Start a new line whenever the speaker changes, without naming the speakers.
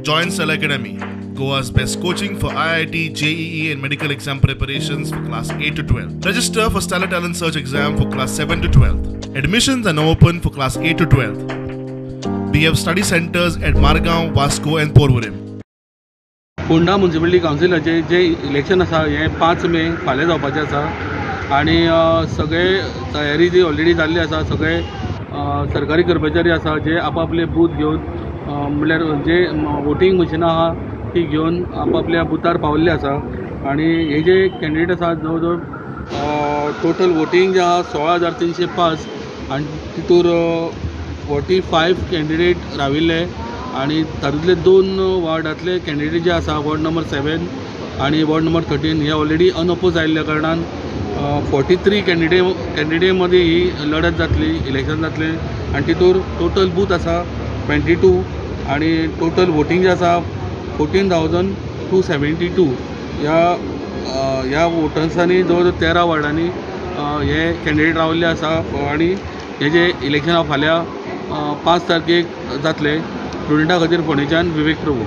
Join Cell Academy, Goa's best coaching for IIT, JEE and medical exam preparations for class 8 to 12. Register for Stellar Talent Search exam for class 7 to 12. Admissions are now open for class 8 to 12. We have study centers at Margaon, Vasco and Porvorim.
Ponda municipality कावन्सिलाचे जे election आसा हे 5 मे फाल्यां जावपाचें आसा आनी सगळे तयारी जी ऑलरेडी जाल्ली आसा. सगळे सरकारी कर्मचारी आसा जे आपापले बूथ घेवन म्हणल्यार जे वोटींग मशिनां आहा ती घेवन आपापल्या बुथार पावल्ले आसा. आनी हे जे कॅन्डिडेट आसा जवळ जवळ टोटल वोटींग जे आहा 16,305 आनी तितूर 45 कॅन्डिडेट राविल्ले आनी तातूंतले 2 वॉर्डांतले कॅन्डिडेट जे आसा वॉर्ड नंबर 7 आनी वॉर्ड नंबर 13 हे ऑलरेडी अनअपोज आयिल्ल्या कारणान 43 कॅन्डिडेट मदीं ही लढत जातली, इलेक्शन जातलें आनी तितूर टोटल बूथ आसा 22 आनी टोटल वोटींग जे आसा 14,272. ह्या वोटर्सांनी जवळ जवळ 13 वॉर्डांनी हे कॅन्डिडेट राविल्ले आसा आनी हे जे इलेक्शन फाल्यां 5 तारखेक जातलें. स्टुडंटा खातीर फोंडेच्यान विवेक प्रभू.